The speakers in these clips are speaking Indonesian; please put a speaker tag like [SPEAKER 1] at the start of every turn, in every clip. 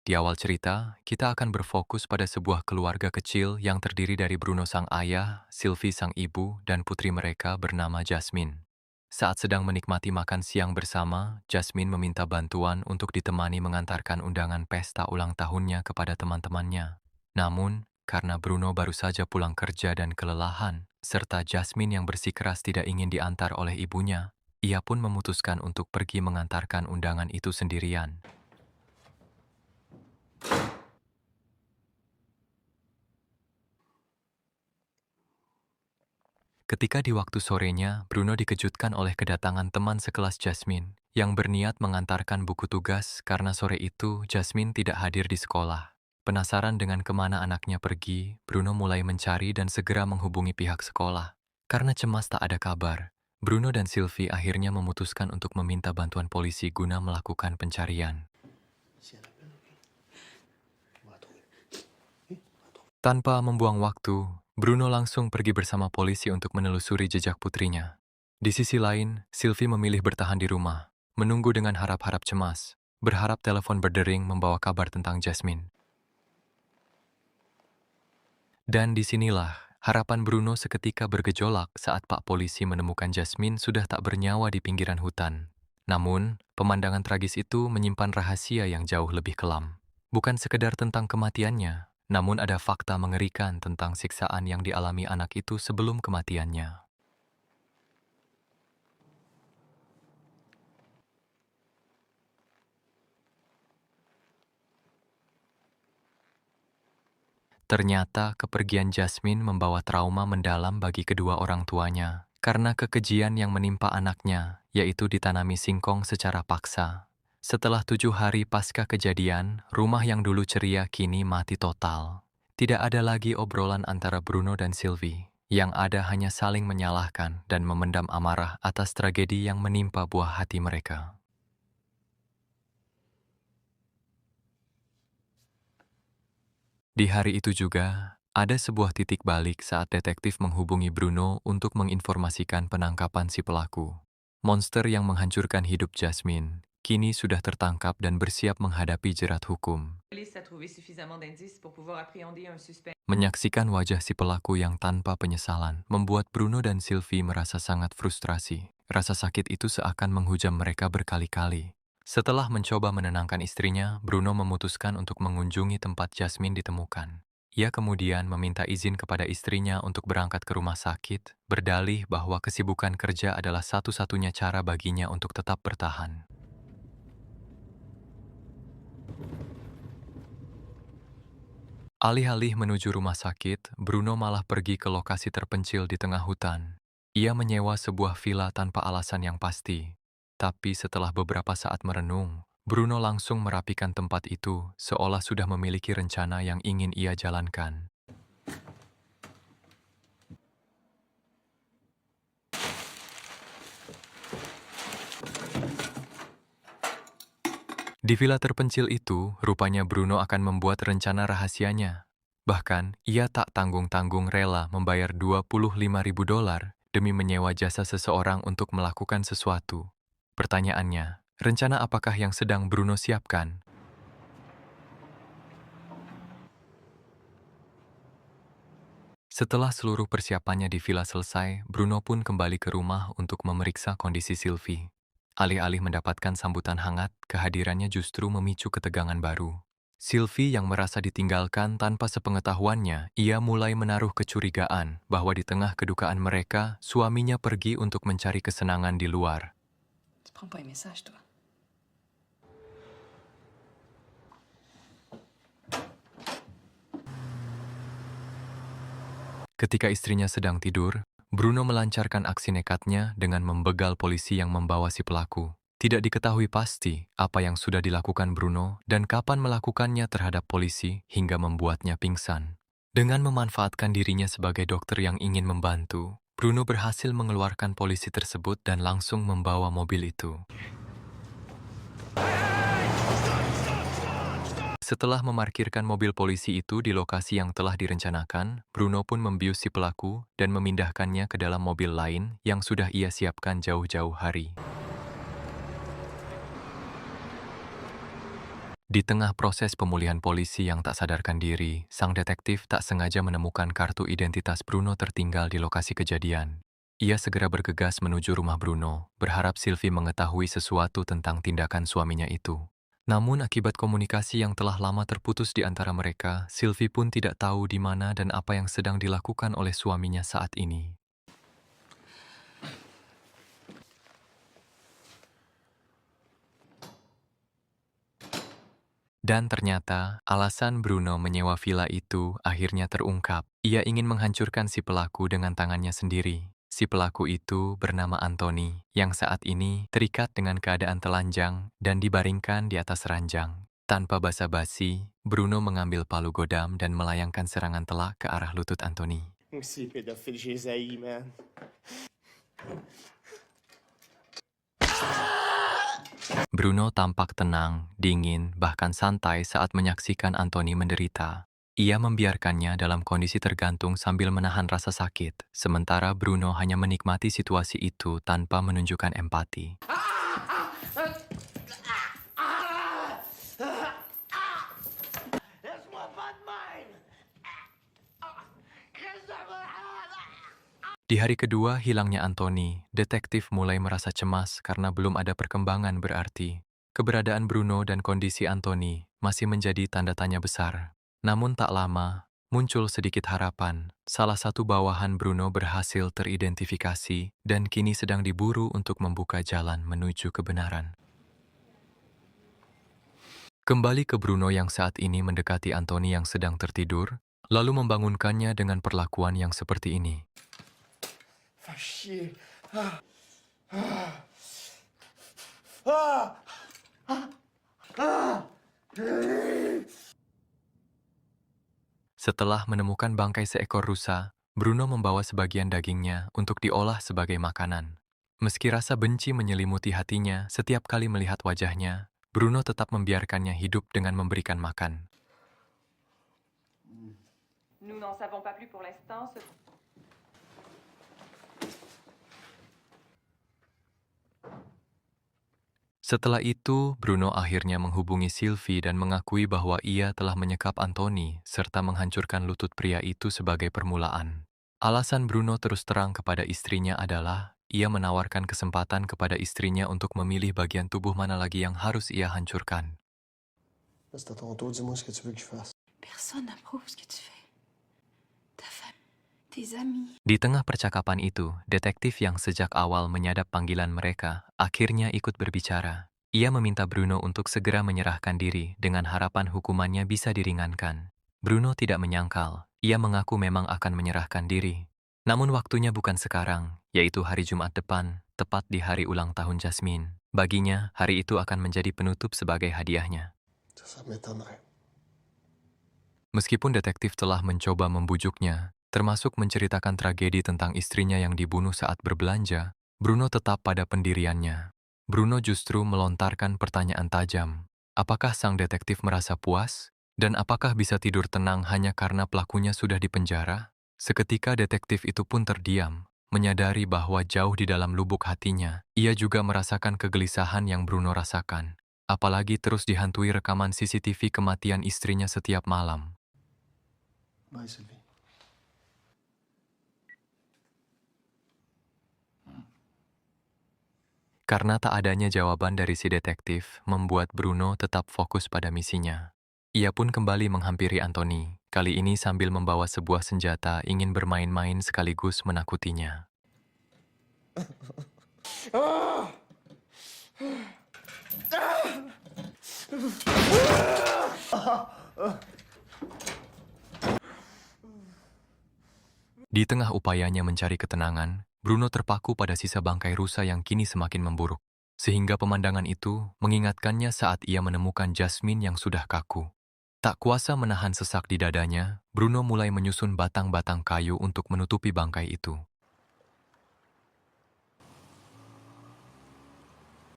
[SPEAKER 1] Di awal cerita, kita akan berfokus pada sebuah keluarga kecil yang terdiri dari Bruno sang ayah, Sylvie sang ibu, dan putri mereka bernama Jasmine. Saat sedang menikmati makan siang bersama, Jasmine meminta bantuan untuk ditemani mengantarkan undangan pesta ulang tahunnya kepada teman-temannya. Namun, karena Bruno baru saja pulang kerja dan kelelahan, serta Jasmine yang bersikeras tidak ingin diantar oleh ibunya, ia pun memutuskan untuk pergi mengantarkan undangan itu sendirian. Ketika di waktu sorenya, Bruno dikejutkan oleh kedatangan teman sekelas Jasmine yang berniat mengantarkan buku tugas karena sore itu Jasmine tidak hadir di sekolah. Penasaran dengan kemana anaknya pergi, Bruno mulai mencari dan segera menghubungi pihak sekolah. Karena cemas tak ada kabar, Bruno dan Sylvie akhirnya memutuskan untuk meminta bantuan polisi guna melakukan pencarian. Tanpa membuang waktu, Bruno langsung pergi bersama polisi untuk menelusuri jejak putrinya. Di sisi lain, Sylvie memilih bertahan di rumah, menunggu dengan harap-harap cemas, berharap telepon berdering membawa kabar tentang Jasmine. Dan disinilah, harapan Bruno seketika bergejolak saat Pak Polisi menemukan Jasmine sudah tak bernyawa di pinggiran hutan. Namun, pemandangan tragis itu menyimpan rahasia yang jauh lebih kelam. Bukan sekedar tentang kematiannya, namun ada fakta mengerikan tentang siksaan yang dialami anak itu sebelum kematiannya. Ternyata kepergian Jasmine membawa trauma mendalam bagi kedua orang tuanya karena kekejian yang menimpa anaknya, yaitu ditanami singkong secara paksa. Setelah 7 hari pasca kejadian, rumah yang dulu ceria kini mati total. Tidak ada lagi obrolan antara Bruno dan Sylvie. Yang ada hanya saling menyalahkan dan memendam amarah atas tragedi yang menimpa buah hati mereka. Di hari itu juga, ada sebuah titik balik saat detektif menghubungi Bruno untuk menginformasikan penangkapan si pelaku. Monster yang menghancurkan hidup Jasmine, kini sudah tertangkap dan bersiap menghadapi jerat hukum.
[SPEAKER 2] Police a trouvé suffisamment d'indices pour pouvoir appréhender un suspect.
[SPEAKER 1] Menyaksikan wajah si pelaku yang tanpa penyesalan, membuat Bruno dan Sylvie merasa sangat frustrasi. Rasa sakit itu seakan menghujam mereka berkali-kali. Setelah mencoba menenangkan istrinya, Bruno memutuskan untuk mengunjungi tempat Jasmine ditemukan. Ia kemudian meminta izin kepada istrinya untuk berangkat ke rumah sakit, berdalih bahwa kesibukan kerja adalah satu-satunya cara baginya untuk tetap bertahan. Alih-alih menuju rumah sakit, Bruno malah pergi ke lokasi terpencil di tengah hutan. Ia menyewa sebuah villa tanpa alasan yang pasti. Tapi setelah beberapa saat merenung, Bruno langsung merapikan tempat itu seolah sudah memiliki rencana yang ingin ia jalankan. Di villa terpencil itu, rupanya Bruno akan membuat rencana rahasianya. Bahkan, ia tak tanggung-tanggung rela membayar $25.000 demi menyewa jasa seseorang untuk melakukan sesuatu. Pertanyaannya, rencana apakah yang sedang Bruno siapkan? Setelah seluruh persiapannya di villa selesai, Bruno pun kembali ke rumah untuk memeriksa kondisi Sylvie. Alih-alih mendapatkan sambutan hangat, kehadirannya justru memicu ketegangan baru. Sylvie yang merasa ditinggalkan tanpa sepengetahuannya, ia mulai menaruh kecurigaan bahwa di tengah kedukaan mereka, suaminya pergi untuk mencari kesenangan di luar.
[SPEAKER 2] Tu prends pas les messages, toi.
[SPEAKER 1] Ketika istrinya sedang tidur, Bruno melancarkan aksi nekatnya dengan membegal polisi yang membawa si pelaku. Tidak diketahui pasti apa yang sudah dilakukan Bruno dan kapan melakukannya terhadap polisi hingga membuatnya pingsan. Dengan memanfaatkan dirinya sebagai dokter yang ingin membantu, Bruno berhasil mengeluarkan polisi tersebut dan langsung membawa mobil itu. Setelah memarkirkan mobil polisi itu di lokasi yang telah direncanakan, Bruno pun membius si pelaku dan memindahkannya ke dalam mobil lain yang sudah ia siapkan jauh-jauh hari. Di tengah proses pemulihan polisi yang tak sadarkan diri, sang detektif tak sengaja menemukan kartu identitas Bruno tertinggal di lokasi kejadian. Ia segera bergegas menuju rumah Bruno, berharap Sylvie mengetahui sesuatu tentang tindakan suaminya itu. Namun akibat komunikasi yang telah lama terputus di antara mereka, Sylvie pun tidak tahu di mana dan apa yang sedang dilakukan oleh suaminya saat ini. Dan ternyata, alasan Bruno menyewa villa itu akhirnya terungkap. Ia ingin menghancurkan si pelaku dengan tangannya sendiri. Si pelaku itu bernama Anthony, yang saat ini terikat dengan keadaan telanjang dan dibaringkan di atas ranjang. Tanpa basa-basi, Bruno mengambil palu godam dan melayangkan serangan telak ke arah lutut Anthony.
[SPEAKER 3] Si pédophile, j'ai zaï, man.
[SPEAKER 1] Bruno tampak tenang, dingin, bahkan santai saat menyaksikan Anthony menderita. Ia membiarkannya dalam kondisi tergantung sambil menahan rasa sakit, sementara Bruno hanya menikmati situasi itu tanpa menunjukkan empati.
[SPEAKER 3] Laisse-moi pas de même! Reste de malade!
[SPEAKER 1] Di hari kedua hilangnya Anthony, detektif mulai merasa cemas karena belum ada perkembangan berarti. Keberadaan Bruno dan kondisi Anthony masih menjadi tanda tanya besar. Namun tak lama, muncul sedikit harapan. Salah satu bawahan Bruno berhasil teridentifikasi dan kini sedang diburu untuk membuka jalan menuju kebenaran. Kembali ke Bruno yang saat ini mendekati Anthony yang sedang tertidur, lalu membangunkannya dengan perlakuan yang seperti ini.
[SPEAKER 3] Fais chier. Ah!
[SPEAKER 1] Setelah menemukan bangkai seekor rusa, Bruno membawa sebagian dagingnya untuk diolah sebagai makanan. Meski rasa benci menyelimuti hatinya setiap kali melihat wajahnya, Bruno tetap membiarkannya hidup dengan memberikan makan.
[SPEAKER 2] Nous n'en savons pas plus pour l'instant.
[SPEAKER 1] Setelah itu, Bruno akhirnya menghubungi Sylvie dan mengakui bahwa ia telah menyekap Anthony serta menghancurkan lutut pria itu sebagai permulaan. Alasan Bruno terus terang kepada istrinya adalah ia menawarkan kesempatan kepada istrinya untuk memilih bagian tubuh mana lagi yang harus ia hancurkan.
[SPEAKER 3] C'est à ton tour, dis-moi ce que tu veux que je fasse.
[SPEAKER 4] Personne n'approuve ce que tu fais. Ta famille, tes amis.
[SPEAKER 1] Di tengah percakapan itu, detektif yang sejak awal menyadap panggilan mereka akhirnya ikut berbicara. Ia meminta Bruno untuk segera menyerahkan diri dengan harapan hukumannya bisa diringankan. Bruno tidak menyangkal, ia mengaku memang akan menyerahkan diri. Namun waktunya bukan sekarang, yaitu hari Jumat depan, tepat di hari ulang tahun Jasmine. Baginya, hari itu akan menjadi penutup sebagai hadiahnya.
[SPEAKER 3] Ça m'étonnerait.
[SPEAKER 1] Meskipun detektif telah mencoba membujuknya, termasuk menceritakan tragedi tentang istrinya yang dibunuh saat berbelanja, Bruno tetap pada pendiriannya. Bruno justru melontarkan pertanyaan tajam. Apakah sang detektif merasa puas? Dan apakah bisa tidur tenang hanya karena pelakunya sudah dipenjara? Seketika detektif itu pun terdiam, menyadari bahwa jauh di dalam lubuk hatinya, ia juga merasakan kegelisahan yang Bruno rasakan. Apalagi terus dihantui rekaman CCTV kematian istrinya setiap malam.
[SPEAKER 3] Bye, Sylvie.
[SPEAKER 1] Karena tak adanya jawaban dari si detektif, membuat Bruno tetap fokus pada misinya. Ia pun kembali menghampiri Anthony, kali ini sambil membawa sebuah senjata ingin bermain-main sekaligus menakutinya. Di tengah upayanya mencari ketenangan, Bruno terpaku pada sisa bangkai rusa yang kini semakin memburuk. Sehingga pemandangan itu mengingatkannya saat ia menemukan Jasmine yang sudah kaku. Tak kuasa menahan sesak di dadanya, Bruno mulai menyusun batang-batang kayu untuk menutupi bangkai itu.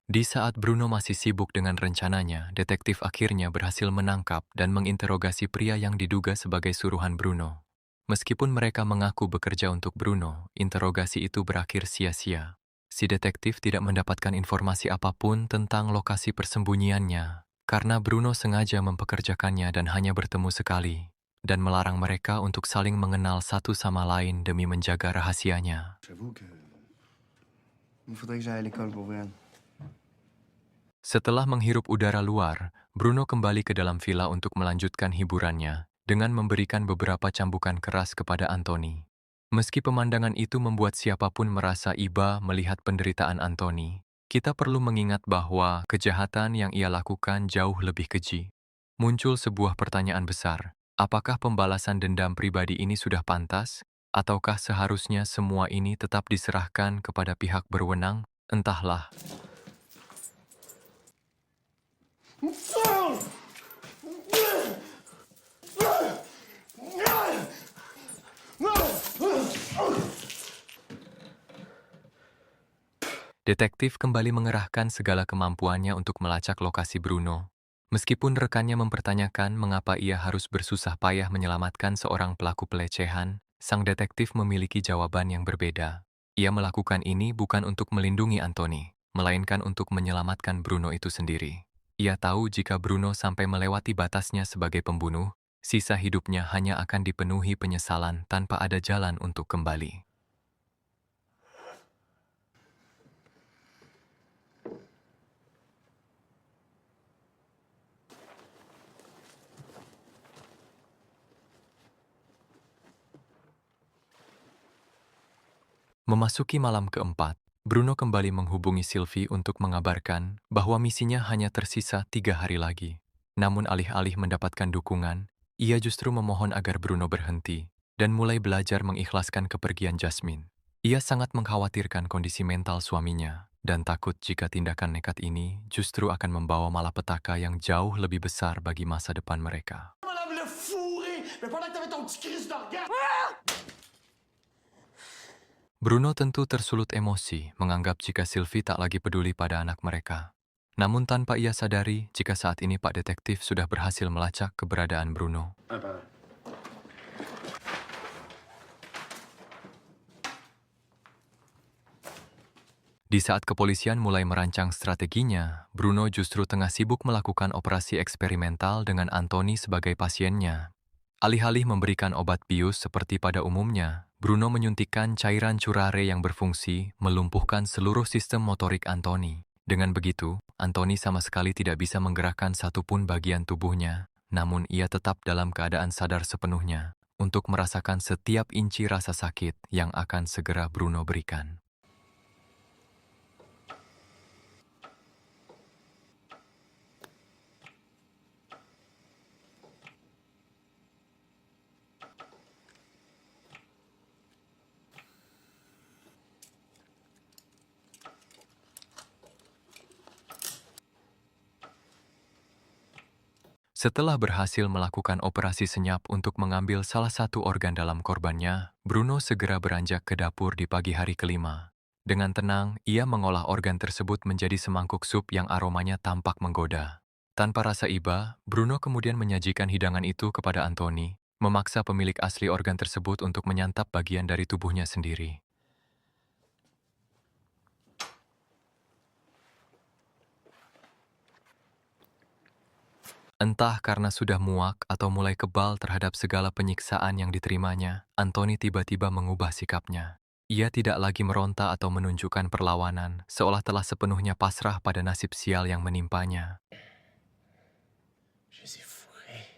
[SPEAKER 1] Di saat Bruno masih sibuk dengan rencananya, detektif akhirnya berhasil menangkap dan menginterogasi pria yang diduga sebagai suruhan Bruno. Meskipun mereka mengaku bekerja untuk Bruno, interogasi itu berakhir sia-sia. Si detektif tidak mendapatkan informasi apapun tentang lokasi persembunyiannya, karena Bruno sengaja mempekerjakannya dan hanya bertemu sekali, dan melarang mereka untuk saling mengenal satu sama lain demi menjaga rahasianya.
[SPEAKER 5] J'avoue que. Il faudrait que j'aille à l'école pour vrai.
[SPEAKER 1] Setelah menghirup udara luar, Bruno kembali ke dalam villa untuk melanjutkan hiburannya dengan memberikan beberapa cambukan keras kepada Anthony. Meski pemandangan itu membuat siapapun merasa iba melihat penderitaan Anthony, kita perlu mengingat bahwa kejahatan yang ia lakukan jauh lebih keji. Muncul sebuah pertanyaan besar, apakah pembalasan dendam pribadi ini sudah pantas? Ataukah seharusnya semua ini tetap diserahkan kepada pihak berwenang? Entahlah. Detektif kembali mengerahkan segala kemampuannya untuk melacak lokasi Bruno. Meskipun rekannya mempertanyakan mengapa ia harus bersusah payah menyelamatkan seorang pelaku pelecehan, sang detektif memiliki jawaban yang berbeda. Ia melakukan ini bukan untuk melindungi Anthony, melainkan untuk menyelamatkan Bruno itu sendiri. Ia tahu jika Bruno sampai melewati batasnya sebagai pembunuh, sisa hidupnya hanya akan dipenuhi penyesalan tanpa ada jalan untuk kembali. Memasuki malam keempat, Bruno kembali menghubungi Sylvie untuk mengabarkan bahwa misinya hanya tersisa 3 hari lagi. Namun alih-alih mendapatkan dukungan, ia justru memohon agar Bruno berhenti dan mulai belajar mengikhlaskan kepergian Jasmine. Ia sangat mengkhawatirkan kondisi mental suaminya dan takut jika tindakan nekat ini justru akan membawa malapetaka yang jauh lebih besar bagi masa depan mereka. Bruno tentu tersulut emosi menganggap jika Sylvie tak lagi peduli pada anak mereka. Namun tanpa ia sadari jika saat ini Pak Detektif sudah berhasil melacak keberadaan Bruno. Di saat kepolisian mulai merancang strateginya, Bruno justru tengah sibuk melakukan operasi eksperimental dengan Anthony sebagai pasiennya. Alih-alih memberikan obat bius seperti pada umumnya, Bruno menyuntikkan cairan curare yang berfungsi melumpuhkan seluruh sistem motorik Anthony. Dengan begitu, Anthony sama sekali tidak bisa menggerakkan satupun bagian tubuhnya, namun ia tetap dalam keadaan sadar sepenuhnya untuk merasakan setiap inci rasa sakit yang akan segera Bruno berikan. Setelah berhasil melakukan operasi senyap untuk mengambil salah satu organ dalam korbannya, Bruno segera beranjak ke dapur di pagi hari kelima. Dengan tenang, ia mengolah organ tersebut menjadi semangkuk sup yang aromanya tampak menggoda. Tanpa rasa iba, Bruno kemudian menyajikan hidangan itu kepada Anthony, memaksa pemilik asli organ tersebut untuk menyantap bagian dari tubuhnya sendiri. Entah karena sudah muak atau mulai kebal terhadap segala penyiksaan yang diterimanya, Anthony tiba-tiba mengubah sikapnya. Ia tidak lagi meronta atau menunjukkan perlawanan, seolah telah sepenuhnya pasrah pada nasib sial yang menimpanya.
[SPEAKER 3] Je les ai fourrés.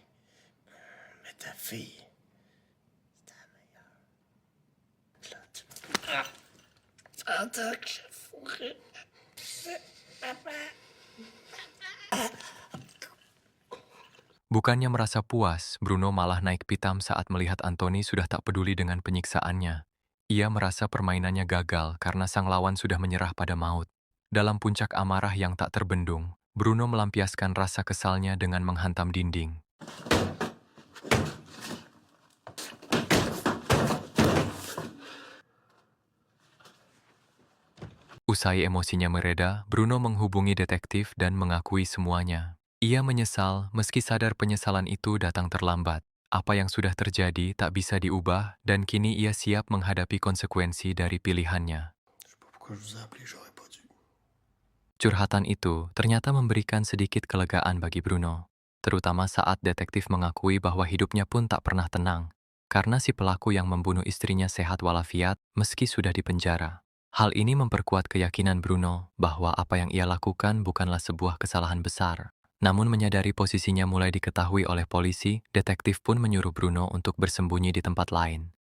[SPEAKER 3] Mais ta fille, c'était la meilleure. Là, tu me... T'entends que j'ai fourré.
[SPEAKER 1] Bukannya merasa puas, Bruno malah naik pitam saat melihat Anthony sudah tak peduli dengan penyiksaannya. Ia merasa permainannya gagal karena sang lawan sudah menyerah pada maut. Dalam puncak amarah yang tak terbendung, Bruno melampiaskan rasa kesalnya dengan menghantam dinding. Usai emosinya mereda, Bruno menghubungi detektif dan mengakui semuanya. Ia menyesal meski sadar penyesalan itu datang terlambat. Apa yang sudah terjadi tak bisa diubah dan kini ia siap menghadapi konsekuensi dari pilihannya.
[SPEAKER 3] Je sais pas pourquoi je vous ai appelé, j'aurais pas dû.
[SPEAKER 1] Curhatan itu ternyata memberikan sedikit kelegaan bagi Bruno, terutama saat detektif mengakui bahwa hidupnya pun tak pernah tenang, karena si pelaku yang membunuh istrinya sehat walafiat meski sudah dipenjara. Hal ini memperkuat keyakinan Bruno bahwa apa yang ia lakukan bukanlah sebuah kesalahan besar. Namun menyadari posisinya mulai diketahui oleh polisi, detektif pun menyuruh Bruno untuk bersembunyi di tempat lain.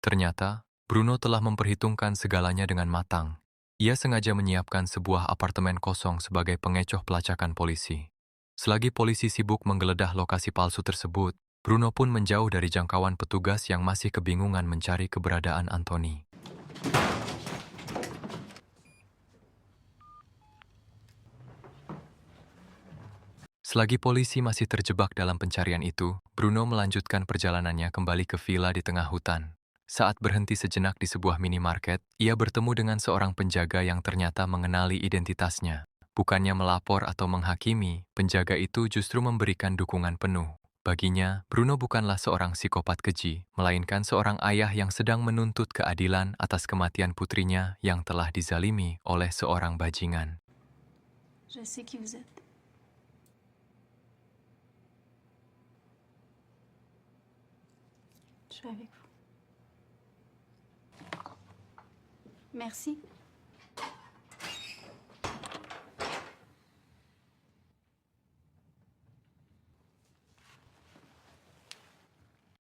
[SPEAKER 1] Ternyata, Bruno telah memperhitungkan segalanya dengan matang. Ia sengaja menyiapkan sebuah apartemen kosong sebagai pengecoh pelacakan polisi. Selagi polisi sibuk menggeledah lokasi palsu tersebut, Bruno pun menjauh dari jangkauan petugas yang masih kebingungan mencari keberadaan Anthony. Selagi polisi masih terjebak dalam pencarian itu, Bruno melanjutkan perjalanannya kembali ke villa di tengah hutan. Saat berhenti sejenak di sebuah minimarket, ia bertemu dengan seorang penjaga yang ternyata mengenali identitasnya. Bukannya melapor atau menghakimi, penjaga itu justru memberikan dukungan penuh. Baginya, Bruno bukanlah seorang psikopat keji, melainkan seorang ayah yang sedang menuntut keadilan atas kematian putrinya yang telah dizalimi oleh seorang bajingan.
[SPEAKER 4] Je sais qui vous êtes. Je suis avec vous. Merci.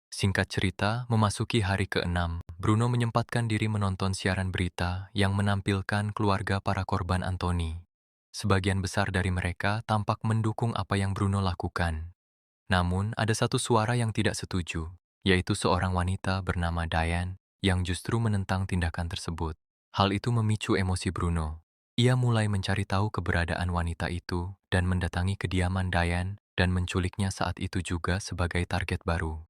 [SPEAKER 1] Singkat cerita, memasuki hari ke-6, Bruno menyempatkan diri menonton siaran berita yang menampilkan keluarga para korban Anthony. Sebagian besar dari mereka tampak mendukung apa yang Bruno lakukan. Namun, ada satu suara yang tidak setuju, yaitu seorang wanita bernama Diane yang justru menentang tindakan tersebut. Hal itu memicu emosi Bruno. Ia mulai mencari tahu keberadaan wanita itu dan mendatangi kediaman Diane dan menculiknya saat itu juga sebagai target baru.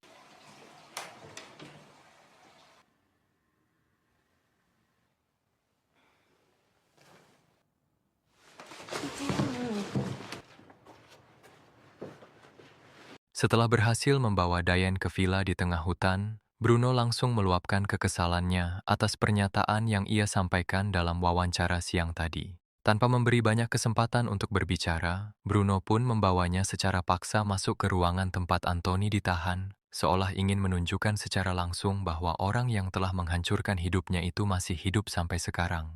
[SPEAKER 1] Setelah berhasil membawa Diane ke villa di tengah hutan, Bruno langsung meluapkan kekesalannya atas pernyataan yang ia sampaikan dalam wawancara siang tadi. Tanpa memberi banyak kesempatan untuk berbicara, Bruno pun membawanya secara paksa masuk ke ruangan tempat Anthony ditahan, seolah ingin menunjukkan secara langsung bahwa orang yang telah menghancurkan hidupnya itu masih hidup sampai sekarang.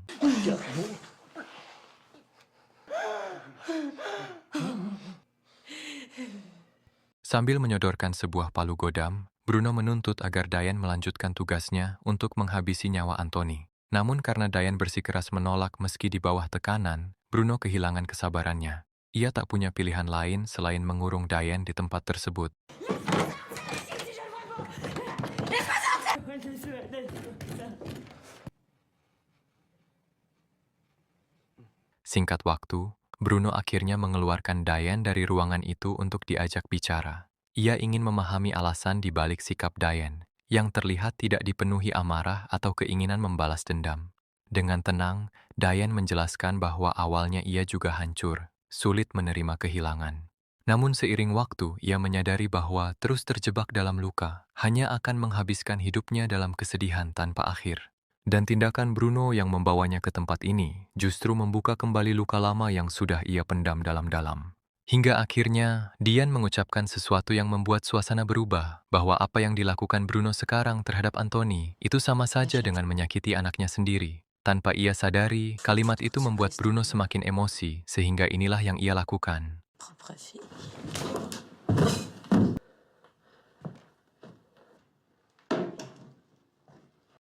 [SPEAKER 1] Sambil menyodorkan sebuah palu godam, Bruno menuntut agar Diane melanjutkan tugasnya untuk menghabisi nyawa Anthony. Namun karena Diane bersikeras menolak meski di bawah tekanan, Bruno kehilangan kesabarannya. Ia tak punya pilihan lain selain mengurung Diane di tempat tersebut. Singkat waktu, Bruno akhirnya mengeluarkan Diane dari ruangan itu untuk diajak bicara. Ia ingin memahami alasan di balik sikap Diane, yang terlihat tidak dipenuhi amarah atau keinginan membalas dendam. Dengan tenang, Diane menjelaskan bahwa awalnya ia juga hancur, sulit menerima kehilangan. Namun seiring waktu, ia menyadari bahwa terus terjebak dalam luka hanya akan menghabiskan hidupnya dalam kesedihan tanpa akhir. Dan tindakan Bruno yang membawanya ke tempat ini justru membuka kembali luka lama yang sudah ia pendam dalam-dalam. Hingga akhirnya, Diane mengucapkan sesuatu yang membuat suasana berubah, bahwa apa yang dilakukan Bruno sekarang terhadap Anthony itu sama saja dengan menyakiti anaknya sendiri. Tanpa ia sadari, kalimat itu membuat Bruno semakin emosi, sehingga inilah yang ia lakukan.
[SPEAKER 4] Propre fille.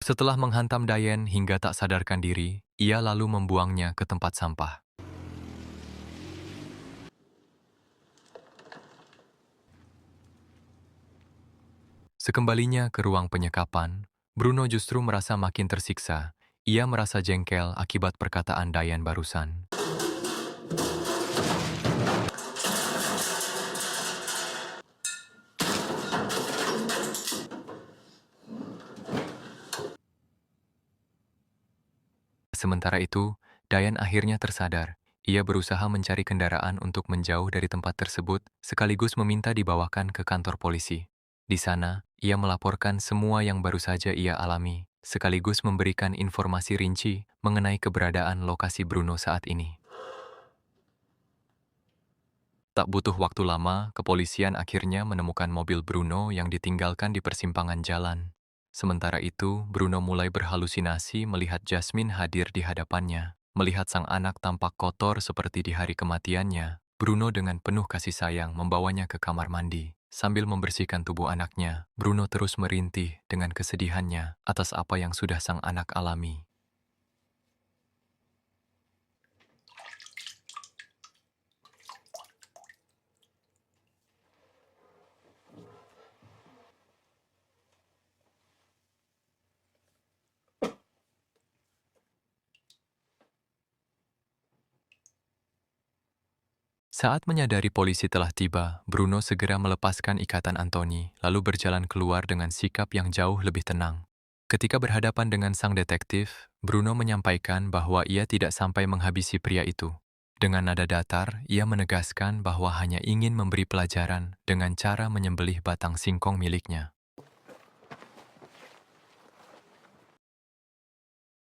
[SPEAKER 1] Setelah menghantam Diane hingga tak sadarkan diri, ia lalu membuangnya ke tempat sampah. Sekembalinya ke ruang penyekapan, Bruno justru merasa makin tersiksa. Ia merasa jengkel akibat perkataan Diane barusan. Sementara itu, Diane akhirnya tersadar. Ia berusaha mencari kendaraan untuk menjauh dari tempat tersebut, sekaligus meminta dibawakan ke kantor polisi. Di sana, Ia melaporkan semua yang baru saja ia alami, sekaligus memberikan informasi rinci mengenai keberadaan lokasi Bruno saat ini. Tak butuh waktu lama, kepolisian akhirnya menemukan mobil Bruno yang ditinggalkan di persimpangan jalan. Sementara itu, Bruno mulai berhalusinasi melihat Jasmine hadir di hadapannya. Melihat sang anak tampak kotor seperti di hari kematiannya, Bruno dengan penuh kasih sayang membawanya ke kamar mandi. Sambil membersihkan tubuh anaknya, Bruno terus merintih dengan kesedihannya atas apa yang sudah sang anak alami. Saat menyadari polisi telah tiba, Bruno segera melepaskan ikatan Anthony, lalu berjalan keluar dengan sikap yang jauh lebih tenang. Ketika berhadapan dengan sang detektif, Bruno menyampaikan bahwa ia tidak sampai menghabisi pria itu. Dengan nada datar, ia menegaskan bahwa hanya ingin memberi pelajaran dengan cara menyembelih batang singkong miliknya.